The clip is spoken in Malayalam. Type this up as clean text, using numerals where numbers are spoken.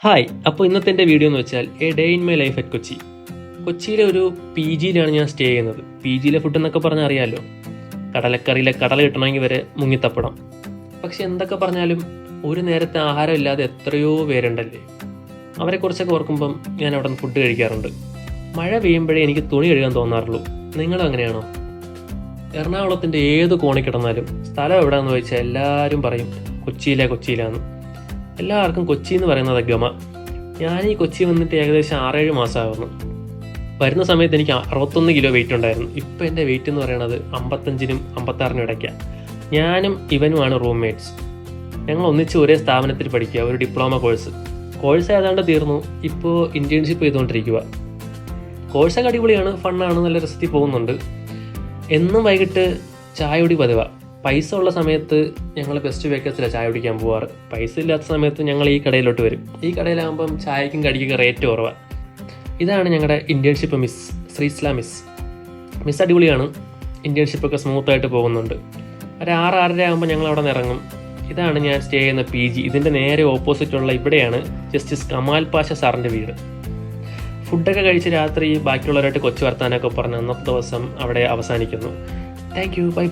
ഹായ്, അപ്പോൾ ഇന്നത്തെ എൻ്റെ വീഡിയോ എന്ന് വെച്ചാൽ A day in my life at Kochi. കൊച്ചിയിലെ ഒരു പി ജിയിലാണ് ഞാൻ സ്റ്റേ ചെയ്യുന്നത്. പി ജിയിലെ ഫുഡ് എന്നൊക്കെ പറഞ്ഞാൽ അറിയാമല്ലോ, കടലക്കറിയിലെ കടല കിട്ടണമെങ്കിൽ വരെ മുങ്ങിത്തപ്പണം. പക്ഷെ എന്തൊക്കെ പറഞ്ഞാലും ഒരു നേരത്തെ ആഹാരം ഇല്ലാതെ എത്രയോ പേരുണ്ടല്ലേ. അവരെക്കുറിച്ചൊക്കെ ഓർക്കുമ്പം ഞാൻ അവിടെ നിന്ന് ഫുഡ് കഴിക്കാറുണ്ട്. മഴ പെയ്യുമ്പോഴേ എനിക്ക് തുണി കഴുകാൻ തോന്നാറുള്ളൂ. നിങ്ങളും അങ്ങനെയാണോ? എറണാകുളത്തിൻ്റെ ഏത് കോണിൽ കിടന്നാലും സ്ഥലം എവിടെയാണെന്ന് ചോദിച്ചാൽ എല്ലാവരും പറയും കൊച്ചിയിലാന്ന്. എല്ലാവർക്കും കൊച്ചി എന്ന് പറയുന്നത് ഗമ. ഞാൻ ഈ കൊച്ചി വന്നിട്ട് ഏകദേശം 6-7 മാസമാകുന്നു. വരുന്ന സമയത്ത് എനിക്ക് 61 കിലോ വെയിറ്റ് ഉണ്ടായിരുന്നു. ഇപ്പോൾ എൻ്റെ വെയിറ്റ് എന്ന് പറയുന്നത് 55-നും 56-നും ഇടയ്ക്കാണ്. ഞാനും ഇവനുമാണ് റൂംമേറ്റ്സ്. ഞങ്ങൾ ഒന്നിച്ച് ഒരേ സ്ഥാപനത്തിൽ പഠിക്കുക, ഒരു ഡിപ്ലോമ കോഴ്സ് ഏതാണ്ട് തീർന്നു. ഇപ്പോൾ ഇൻറ്റേൺഷിപ്പ് ചെയ്തുകൊണ്ടിരിക്കുക. കോഴ്സൊക്കെ അടിപൊളിയാണ്, ഫണ്ണാണ്, നല്ല രസത്തിൽ പോകുന്നുണ്ട്. എന്നും വൈകിട്ട് ചായ കുടി പതിവാണ്. പൈസ ഉള്ള സമയത്ത് ഞങ്ങൾ ബെസ്റ്റ് ബേക്കേഴ്സിലാണ് ചായ കുടിക്കാൻ പോവാറ്. പൈസ ഇല്ലാത്ത സമയത്ത് ഞങ്ങൾ ഈ കടയിലോട്ട് വരും. ഈ കടയിലാകുമ്പം ചായക്കും കടിക്കൊക്കെ റേറ്റ് കുറവാണ്. ഇതാണ് ഞങ്ങളുടെ ഇൻറ്റേൺഷിപ്പ് മിസ് ശ്രീസ്ല മിസ് അടിപൊളിയാണ്. ഇൻറ്റേൺഷിപ്പൊക്കെ സ്മൂത്തായിട്ട് പോകുന്നുണ്ട്. ഒരു 6-6:30 ആകുമ്പോൾ ഞങ്ങൾ അവിടെ നിന്ന് ഇറങ്ങും. ഇതാണ് ഞാൻ സ്റ്റേ ചെയ്യുന്ന പി ജി. ഇതിൻ്റെ നേരെ ഓപ്പോസിറ്റുള്ള ഇവിടെയാണ് ജസ്റ്റിസ് കമാൽ പാഷ സാറിൻ്റെ വീട്. ഫുഡൊക്കെ കഴിച്ച് രാത്രി ബാക്കിയുള്ളവരായിട്ട് കൊച്ചു വർത്താനൊക്കെ പറഞ്ഞ് അന്നത്തെ ദിവസം അവിടെ അവസാനിക്കുന്നു. Thank you, by.